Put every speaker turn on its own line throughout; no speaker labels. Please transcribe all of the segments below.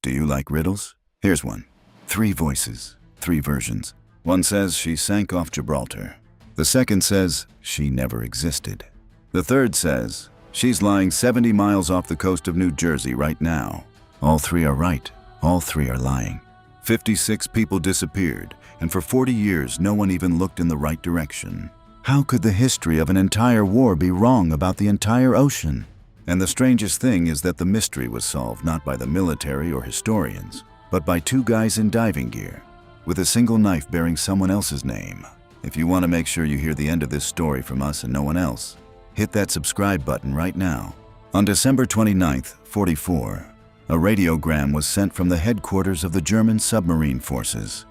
Do you like riddles? Here's one. 3 voices, 3 versions. One says she sank off Gibraltar. The second says she never existed. The third says she's lying 70 miles off the coast of New Jersey right now. All 3 are right. All 3 are lying. 56 people disappeared, and for 40 years no one even looked in the right direction. How could the history of an entire war be wrong about the entire ocean? And the strangest thing is that the mystery was solved not by the military or historians, but by 2 guys in diving gear, with a single knife bearing someone else's name. If you want to make sure you hear the end of this story from us and no one else, hit that subscribe button right now. On December 29th, 44, a radiogram was sent from the headquarters of the German submarine forces.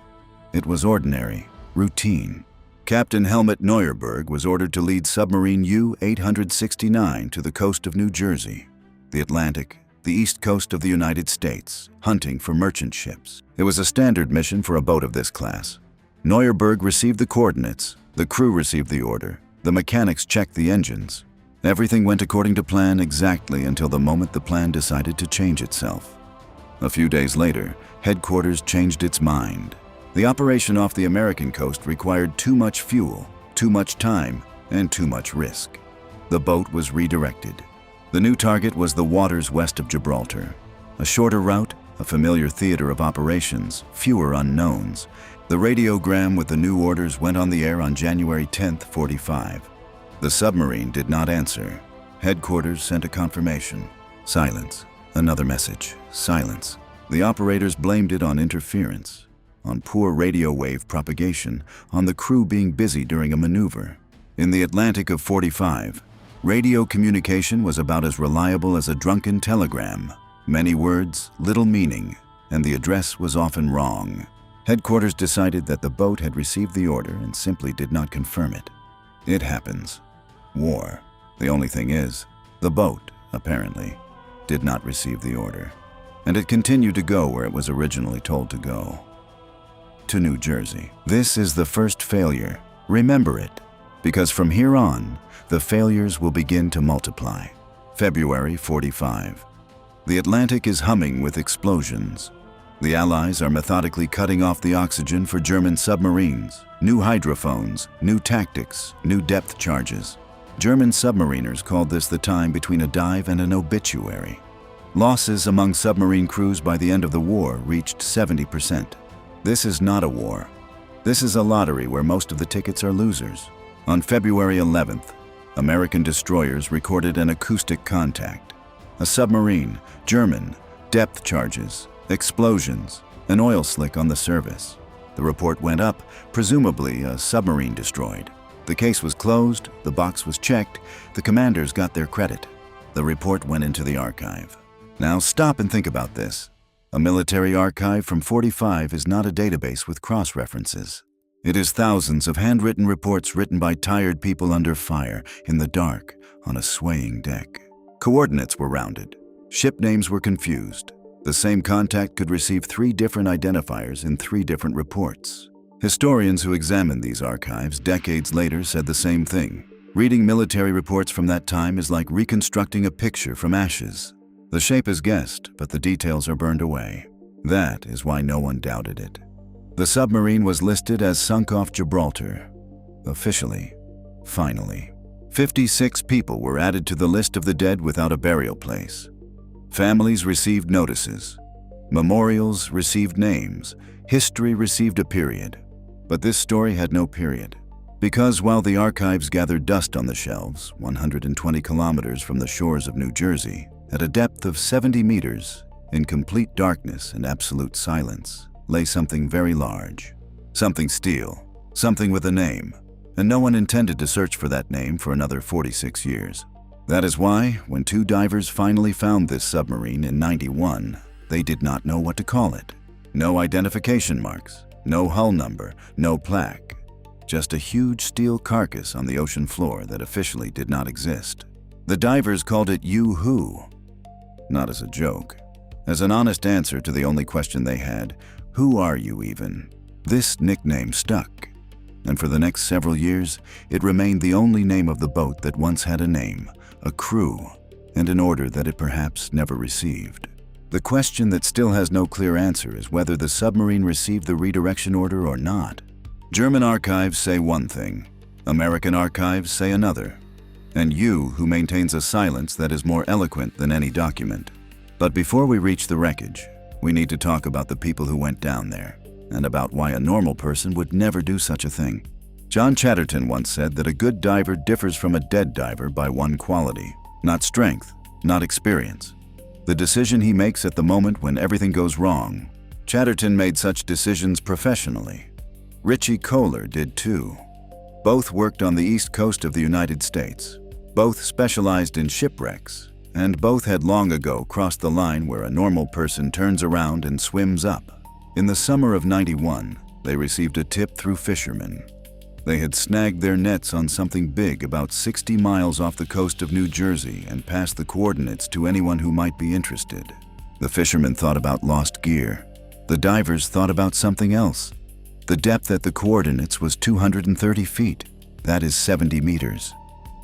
It was ordinary, routine. Captain Helmut Horenburg was ordered to lead submarine U-869 to the coast of New Jersey, the Atlantic, the east coast of the United States, hunting for merchant ships. It was a standard mission for a boat of this class. Horenburg received the coordinates, the crew received the order, the mechanics checked the engines. Everything went according to plan exactly until the moment the plan decided to change itself. A few days later, headquarters changed its mind. The operation off the American coast required too much fuel, too much time, and too much risk. The boat was redirected. The new target was the waters west of Gibraltar. A shorter route, a familiar theater of operations, fewer unknowns. The radiogram with the new orders went on the air on January 10th, 45. The submarine did not answer. Headquarters sent a confirmation. Silence. Another message. Silence. The operators blamed it on interference, on poor radio wave propagation, on the crew being busy during a maneuver. In the Atlantic of 45, radio communication was about as reliable as a drunken telegram. Many words, little meaning, and the address was often wrong. Headquarters decided that the boat had received the order and simply did not confirm it. It happens. War. The only thing is, the boat, apparently, did not receive the order, and it continued to go where it was originally told to go. To New Jersey. This is the first failure. Remember it, because from here on, the failures will begin to multiply. February 45. The Atlantic is humming with explosions. The Allies are methodically cutting off the oxygen for German submarines. New hydrophones, new tactics, new depth charges. German submariners called this the time between a dive and an obituary. Losses among submarine crews by the end of the war reached 70%. This is not a war. This is a lottery where most of the tickets are losers. On February 11th, American destroyers recorded an acoustic contact. A submarine, German, depth charges, explosions, an oil slick on the service. The report went up, presumably a submarine destroyed. The case was closed, the box was checked, the commanders got their credit. The report went into the archive. Now stop and think about this. A military archive from 45 is not a database with cross-references. It is thousands of handwritten reports written by tired people under fire, in the dark, on a swaying deck. Coordinates were rounded. Ship names were confused. The same contact could receive 3 different identifiers in 3 different reports. Historians who examined these archives decades later said the same thing. Reading military reports from that time is like reconstructing a picture from ashes. The shape is guessed, but the details are burned away. That is why no one doubted it. The submarine was listed as sunk off Gibraltar. Officially. Finally. 56 people were added to the list of the dead without a burial place. Families received notices. Memorials received names. History received a period. But this story had no period. Because while the archives gathered dust on the shelves, 120 kilometers from the shores of New Jersey, at a depth of 70 meters, in complete darkness and absolute silence, lay something very large. Something steel. Something with a name. And no one intended to search for that name for another 46 years. That is why, when 2 divers finally found this submarine in '91, they did not know what to call it. No identification marks, no hull number, no plaque. Just a huge steel carcass on the ocean floor that officially did not exist. The divers called it UWho. Not as a joke. As an honest answer to the only question they had, who are you even? This nickname stuck. And for the next several years, it remained the only name of the boat that once had a name, a crew, and an order that it perhaps never received. The question that still has no clear answer is whether the submarine received the redirection order or not. German archives say one thing, American archives say another, and who maintains a silence that is more eloquent than any document. But before we reach the wreckage, we need to talk about the people who went down there, and about why a normal person would never do such a thing. John Chatterton once said that a good diver differs from a dead diver by one quality, not strength, not experience. The decision he makes at the moment when everything goes wrong. Chatterton made such decisions professionally. Richie Kohler did too. Both worked on the east coast of the United States. Both specialized in shipwrecks, and both had long ago crossed the line where a normal person turns around and swims up. In the summer of '91, they received a tip through fishermen. They had snagged their nets on something big about 60 miles off the coast of New Jersey and passed the coordinates to anyone who might be interested. The fishermen thought about lost gear. The divers thought about something else. The depth at the coordinates was 230 feet. That is 70 meters.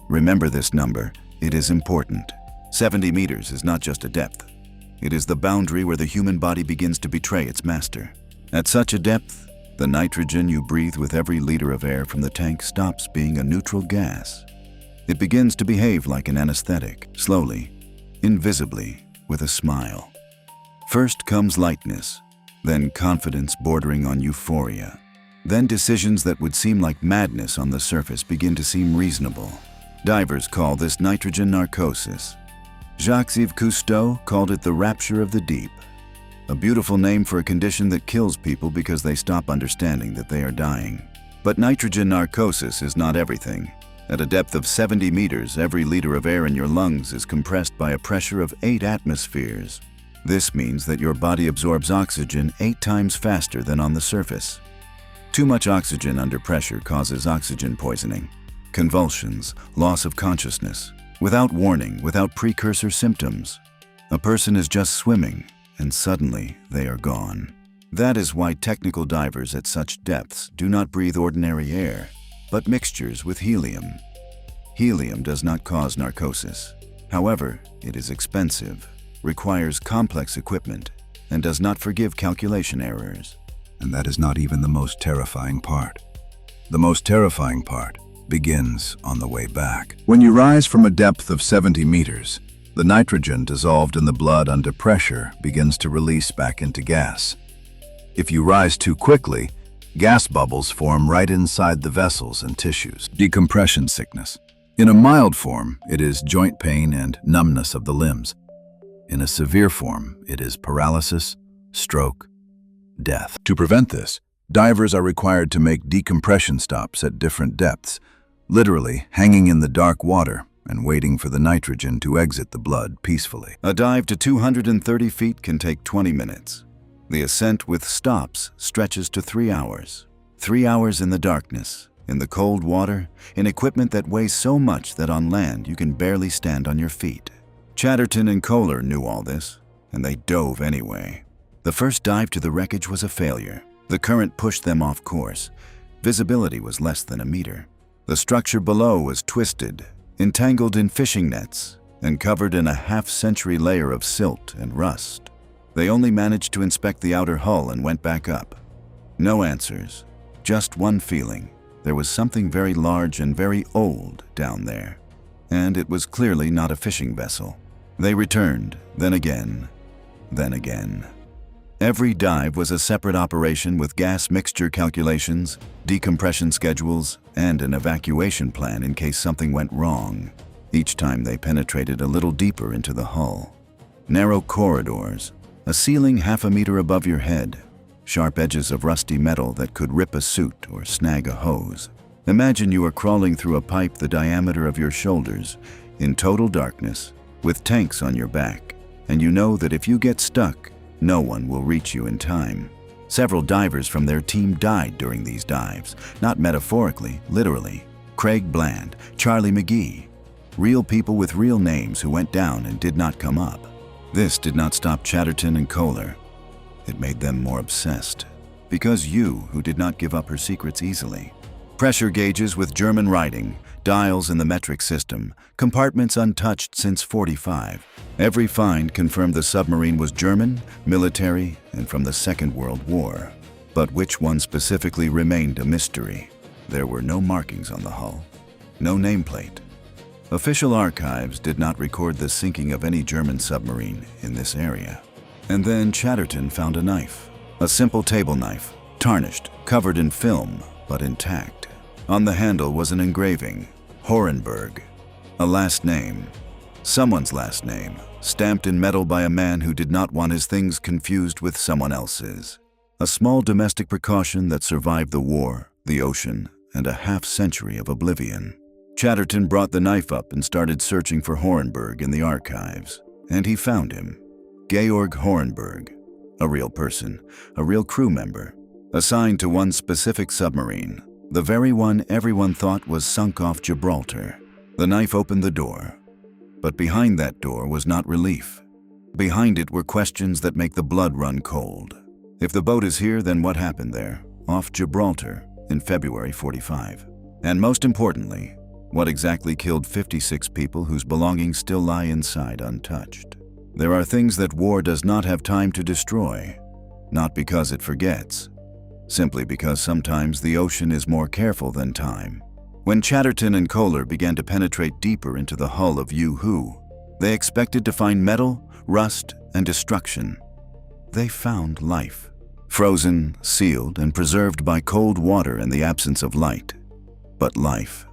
Remember this number, it is important. 70 meters is not just a depth. It is the boundary where the human body begins to betray its master. At such a depth, the nitrogen you breathe with every liter of air from the tank stops being a neutral gas. It begins to behave like an anesthetic, slowly, invisibly, with a smile. First comes lightness, then confidence bordering on euphoria. Then decisions that would seem like madness on the surface begin to seem reasonable. Divers call this nitrogen narcosis. Jacques-Yves Cousteau called it the rapture of the deep. A beautiful name for a condition that kills people because they stop understanding that they are dying. But nitrogen narcosis is not everything. At a depth of 70 meters, every liter of air in your lungs is compressed by a pressure of 8 atmospheres. This means that your body absorbs oxygen 8 times faster than on the surface. Too much oxygen under pressure causes oxygen poisoning, convulsions, loss of consciousness, without warning, without precursor symptoms. A person is just swimming, and suddenly they are gone. That is why technical divers at such depths do not breathe ordinary air, but mixtures with helium. Helium does not cause narcosis. However, it is expensive, requires complex equipment, and does not forgive calculation errors.
And that is not even the most terrifying part. The most terrifying part begins on the way back. When you rise from a depth of 70 meters, the nitrogen dissolved in the blood under pressure begins to release back into gas. If you rise too quickly, gas bubbles form right inside the vessels and tissues. Decompression sickness. In a mild form, it is joint pain and numbness of the limbs. In a severe form, it is paralysis, stroke, death. To prevent this, divers are required to make decompression stops at different depths, literally hanging in the dark water and waiting for the nitrogen to exit the blood peacefully.
A dive to 230 feet can take 20 minutes. The ascent with stops stretches to 3 hours. 3 hours in the darkness, in the cold water, in equipment that weighs so much that on land you can barely stand on your feet. Chatterton and Kohler knew all this, and they dove anyway. The first dive to the wreckage was a failure. The current pushed them off course. Visibility was less than a meter. The structure below was twisted, entangled in fishing nets, and covered in a half-century layer of silt and rust. They only managed to inspect the outer hull and went back up. No answers, just one feeling. There was something very large and very old down there, and it was clearly not a fishing vessel. They returned, then again, then again. Every dive was a separate operation with gas mixture calculations, decompression schedules, and an evacuation plan in case something went wrong. Each time they penetrated a little deeper into the hull. Narrow corridors, a ceiling half a meter above your head, sharp edges of rusty metal that could rip a suit or snag a hose. Imagine you are crawling through a pipe the diameter of your shoulders, in total darkness, with tanks on your back, and you know that if you get stuck, no one will reach you in time. Several divers from their team died during these dives, not metaphorically, literally. Craig Bland, Charlie McGee, real people with real names who went down and did not come up. This did not stop Chatterton and Kohler. It made them more obsessed. Because who did not give up her secrets easily. Pressure gauges with German writing, dials in the metric system, compartments untouched since '45. Every find confirmed the submarine was German, military, and from the Second World War. But which one specifically remained a mystery. There were no markings on the hull, no nameplate. Official archives did not record the sinking of any German submarine in this area. And then Chatterton found a knife, a simple table knife, tarnished, covered in film, but intact. On the handle was an engraving, Horenburg, a last name, someone's last name, stamped in metal by a man who did not want his things confused with someone else's. A small domestic precaution that survived the war, the ocean, and a half-century of oblivion. Chatterton brought the knife up and started searching for Horenburg in the archives, and he found him. Georg Horenburg, a real person, a real crew member, assigned to one specific submarine, the very one everyone thought was sunk off Gibraltar. The knife opened the door, but behind that door was not relief. Behind it were questions that make the blood run cold. If the boat is here, then what happened there, off Gibraltar, in February '45? And most importantly, what exactly killed 56 people whose belongings still lie inside untouched? There are things that war does not have time to destroy, not because it forgets, simply because sometimes the ocean is more careful than time. When Chatterton and Kohler began to penetrate deeper into the hull of UWho, they expected to find metal, rust, and destruction. They found life, frozen, sealed, and preserved by cold water in the absence of light. But life.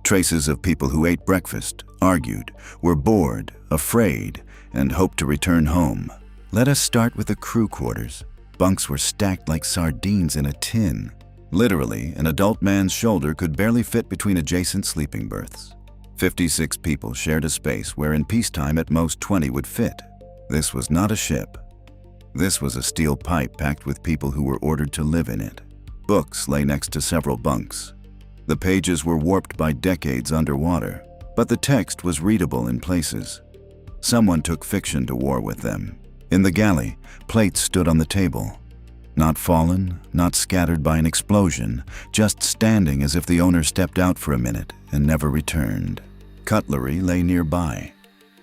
Traces of people who ate breakfast, argued, were bored, afraid, and hoped to return home. Let us start with the crew quarters. Bunks were stacked like sardines in a tin. Literally, an adult man's shoulder could barely fit between adjacent sleeping berths. 56 people shared a space where in peacetime at most 20 would fit. This was not a ship. This was a steel pipe packed with people who were ordered to live in it. Books lay next to several bunks. The pages were warped by decades underwater, but the text was readable in places. Someone took fiction to war with them. In the galley, plates stood on the table. Not fallen, not scattered by an explosion, just standing as if the owner stepped out for a minute and never returned. Cutlery lay nearby.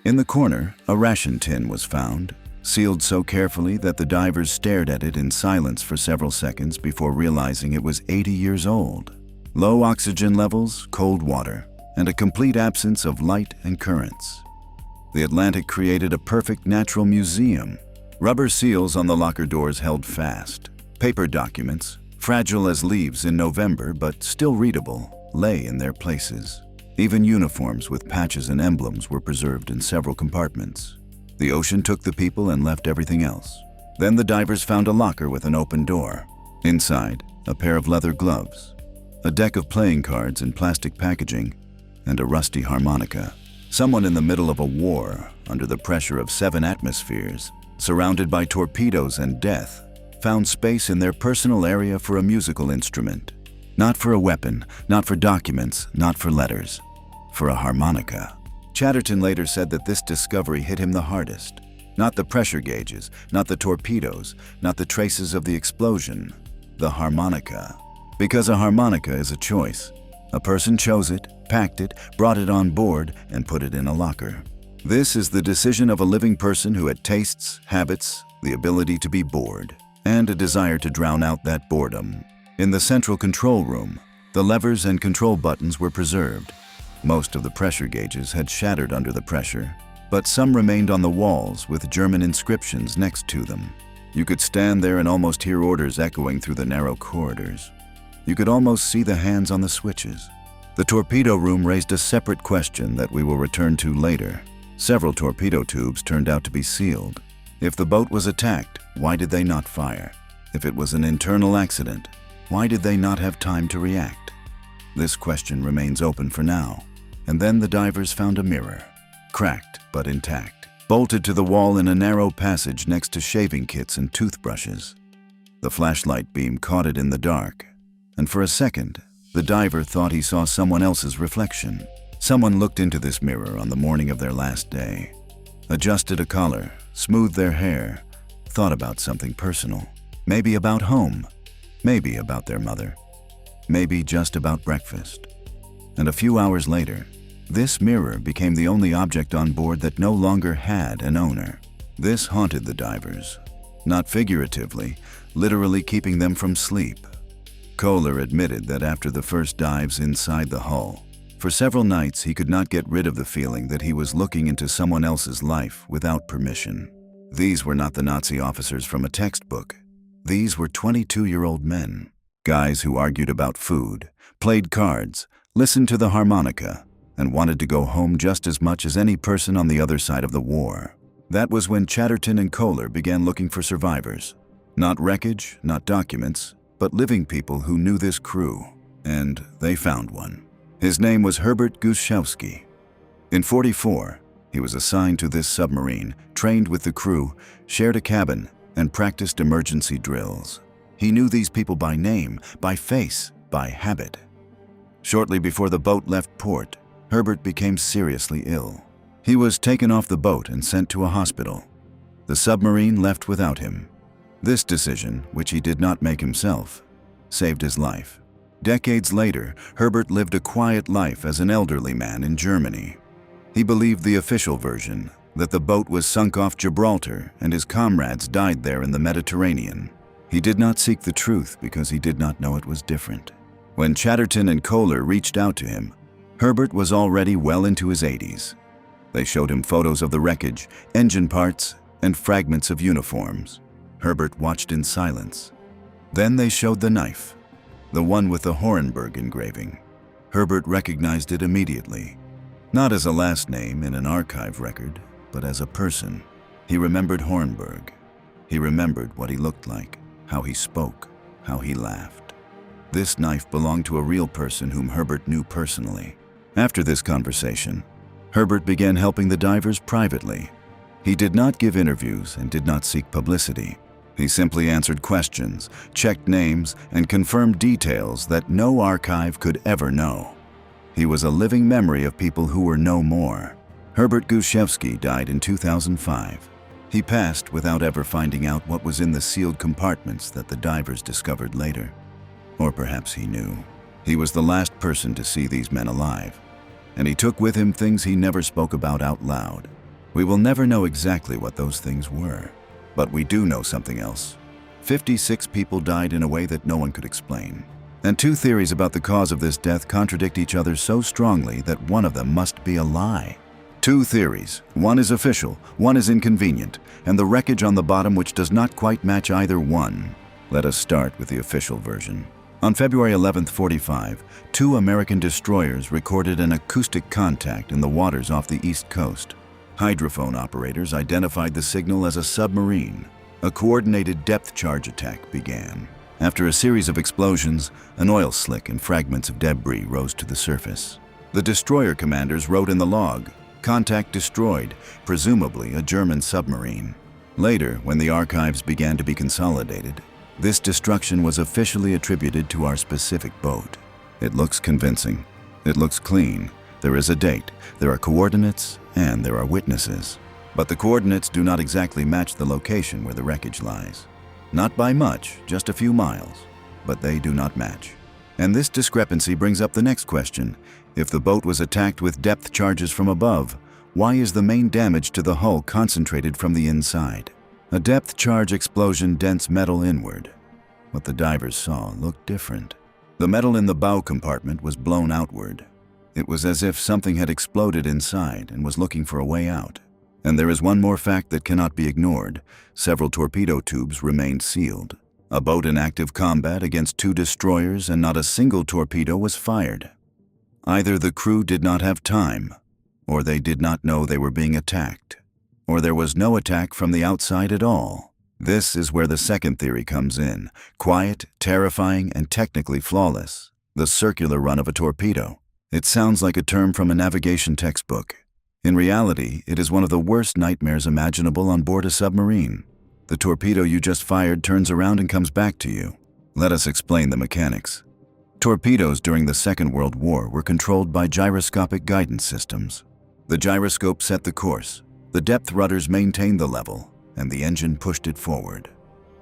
In the corner, a ration tin was found, sealed so carefully that the divers stared at it in silence for several seconds before realizing it was 80 years old. Low oxygen levels, cold water, and a complete absence of light and currents. The Atlantic created a perfect natural museum. Rubber seals on the locker doors held fast. Paper documents, fragile as leaves in November but still readable, lay in their places. Even uniforms with patches and emblems were preserved in several compartments. The ocean took the people and left everything else. Then the divers found a locker with an open door. Inside, a pair of leather gloves, a deck of playing cards in plastic packaging, and a rusty harmonica. Someone in the middle of a war, under the pressure of 7 atmospheres, surrounded by torpedoes and death, found space in their personal area for a musical instrument. Not for a weapon, not for documents, not for letters. For a harmonica. Chatterton later said that this discovery hit him the hardest. Not the pressure gauges, not the torpedoes, not the traces of the explosion. The harmonica. Because a harmonica is a choice. A person chose it, packed it, brought it on board, and put it in a locker. This is the decision of a living person who had tastes, habits, the ability to be bored, and a desire to drown out that boredom. In the central control room, the levers and control buttons were preserved. Most of the pressure gauges had shattered under the pressure, but some remained on the walls with German inscriptions next to them. You could stand there and almost hear orders echoing through the narrow corridors. You could almost see the hands on the switches. The torpedo room raised a separate question that we will return to later. Several torpedo tubes turned out to be sealed. If the boat was attacked, why did they not fire? If it was an internal accident, why did they not have time to react? This question remains open for now. And then the divers found a mirror, cracked but intact, bolted to the wall in a narrow passage next to shaving kits and toothbrushes. The flashlight beam caught it in the dark, and for a second, the diver thought he saw someone else's reflection. Someone looked into this mirror on the morning of their last day, adjusted a collar, smoothed their hair, thought about something personal, maybe about home, maybe about their mother. maybe just about breakfast. And a few hours later, this mirror became the only object on board that no longer had an owner. This haunted the divers, not figuratively, literally keeping them from sleep. Kohler admitted that after the first dives inside the hull, for several nights he could not get rid of the feeling that he was looking into someone else's life without permission. These were not the Nazi officers from a textbook. These were 22-year-old men, guys who argued about food, played cards, listened to the harmonica, and wanted to go home just as much as any person on the other side of the war. That was when Chatterton and Kohler began looking for survivors. Not wreckage, not documents, but living people who knew this crew. And they found one. His name was Herbert Guszewski. In '44, he was assigned to this submarine, trained with the crew, shared a cabin, and practiced emergency drills. He knew these people by name, by face, by habit. Shortly before the boat left port, Herbert became seriously ill. He was taken off the boat and sent to a hospital. The submarine left without him. This decision, which he did not make himself, saved his life. Decades later, Herbert lived a quiet life as an elderly man in Germany. He believed the official version, that the boat was sunk off Gibraltar and his comrades died there in the Mediterranean. He did not seek the truth because he did not know it was different. When Chatterton and Kohler reached out to him, Herbert was already well into his 80s. They showed him photos of the wreckage, engine parts, and fragments of uniforms. Herbert watched in silence. Then they showed the knife, the one with the Horenburg engraving. Herbert recognized it immediately, not as a last name in an archive record, but as a person. He remembered Horenburg. He remembered what he looked like, how he spoke, how he laughed. This knife belonged to a real person whom Herbert knew personally. After this conversation, Herbert began helping the divers privately. He did not give interviews and did not seek publicity. He simply answered questions, checked names, and confirmed details that no archive could ever know. He was a living memory of people who were no more. Herbert Guszewski died in 2005. He passed without ever finding out what was in the sealed compartments that the divers discovered later. Or perhaps he knew. He was the last person to see these men alive, and he took with him things he never spoke about out loud. We will never know exactly what those things were. But we do know something else. 56 people died in a way that no one could explain. And two theories about the cause of this death contradict each other so strongly that one of them must be a lie. Two theories. One is official, one is inconvenient, and the wreckage on the bottom which does not quite match either one. Let us start with the official version. On February 11, '45, two American destroyers recorded an acoustic contact in the waters off the East Coast. Hydrophone operators identified the signal as a submarine. A coordinated depth charge attack began. After a series of explosions, an oil slick and fragments of debris rose to the surface. The destroyer commanders wrote in the log, "Contact destroyed, presumably a German submarine." Later, when the archives began to be consolidated, this destruction was officially attributed to our specific boat. It looks convincing. It looks clean. There is a date, there are coordinates, and there are witnesses. But the coordinates do not exactly match the location where the wreckage lies. Not by much, just a few miles, but they do not match. And this discrepancy brings up the next question. If the boat was attacked with depth charges from above, why is the main damage to the hull concentrated from the inside? A depth charge explosion dents metal inward. What the divers saw looked different. The metal in the bow compartment was blown outward. It was as if something had exploded inside and was looking for a way out. And there is one more fact that cannot be ignored. Several torpedo tubes remained sealed. A boat in active combat against two destroyers and not a single torpedo was fired. Either the crew did not have time, or they did not know they were being attacked, or there was no attack from the outside at all. This is where the second theory comes in. Quiet, terrifying, and technically flawless. The circular run of a torpedo. It sounds like a term from a navigation textbook. In reality, it is one of the worst nightmares imaginable on board a submarine. The torpedo you just fired turns around and comes back to you. Let us explain the mechanics. Torpedoes during the Second World War were controlled by gyroscopic guidance systems. The gyroscope set the course, the depth rudders maintained the level, and the engine pushed it forward.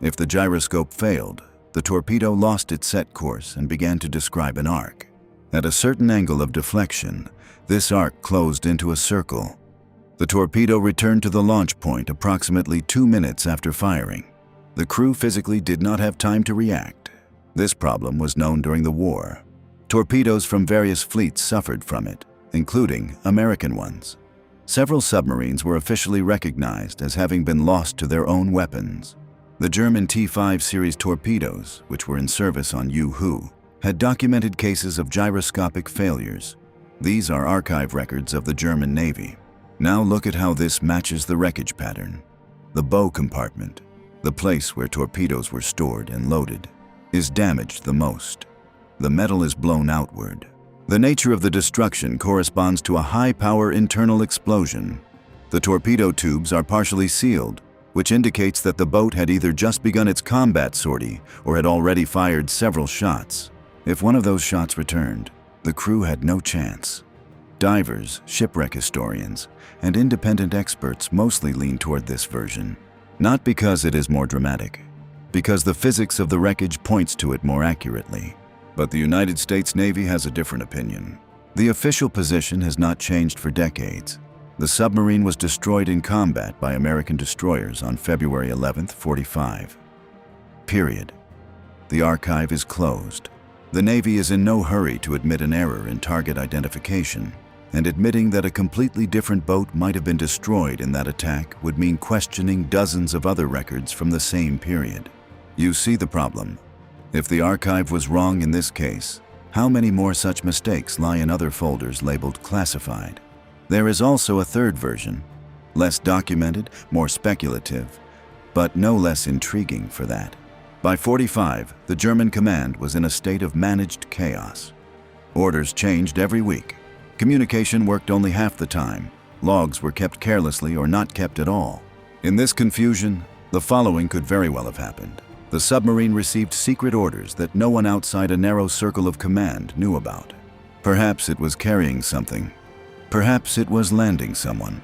If the gyroscope failed, the torpedo lost its set course and began to describe an arc. At a certain angle of deflection, this arc closed into a circle. The torpedo returned to the launch point approximately 2 minutes after firing. The crew physically did not have time to react. This problem was known during the war. Torpedoes from various fleets suffered from it, including American ones. Several submarines were officially recognized as having been lost to their own weapons. The German T5 series torpedoes, which were in service on UWho, had documented cases of gyroscopic failures. These are archive records of the German Navy. Now look at how this matches the wreckage pattern. The bow compartment, the place where torpedoes were stored and loaded, is damaged the most. The metal is blown outward. The nature of the destruction corresponds to a high-power internal explosion. The torpedo tubes are partially sealed, which indicates that the boat had either just begun its combat sortie or had already fired several shots. If one of those shots returned, the crew had no chance. Divers, shipwreck historians, and independent experts mostly lean toward this version. Not because it is more dramatic, because the physics of the wreckage points to it more accurately. But the United States Navy has a different opinion. The official position has not changed for decades. The submarine was destroyed in combat by American destroyers on February 11, 1945. Period. The archive is closed. The Navy is in no hurry to admit an error in target identification, and admitting that a completely different boat might have been destroyed in that attack would mean questioning dozens of other records from the same period. You see the problem. If the archive was wrong in this case, how many more such mistakes lie in other folders labeled classified? There is also a third version, less documented, more speculative, but no less intriguing for that. By 1945, the German command was in a state of managed chaos. Orders changed every week. Communication worked only half the time. Logs were kept carelessly or not kept at all. In this confusion, the following could very well have happened. The submarine received secret orders that no one outside a narrow circle of command knew about. Perhaps it was carrying something. Perhaps it was landing someone.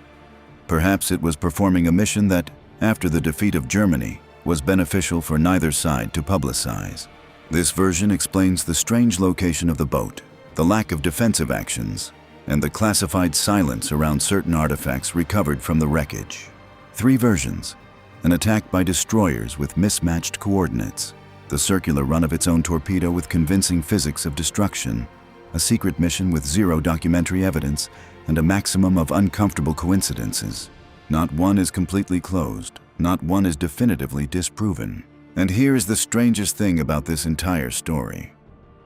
Perhaps it was performing a mission that, after the defeat of Germany, was beneficial for neither side to publicize. This version explains the strange location of the boat, the lack of defensive actions, and the classified silence around certain artifacts recovered from the wreckage. 3 versions. An attack by destroyers with mismatched coordinates, the circular run of its own torpedo with convincing physics of destruction, a secret mission with 0 documentary evidence, and a maximum of uncomfortable coincidences. Not one is completely closed, not one is definitively disproven. And here's the strangest thing about this entire story.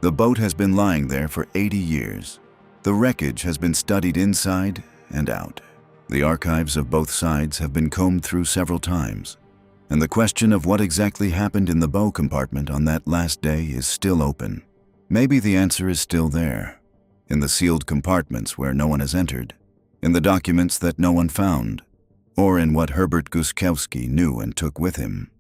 The boat has been lying there for 80 years. The wreckage has been studied inside and out. The archives of both sides have been combed through several times, and the question of what exactly happened in the bow compartment on that last day is still open. Maybe the answer is still there, in the sealed compartments where no one has entered, in the documents that no one found, or in what Herbert Guskowski knew and took with him.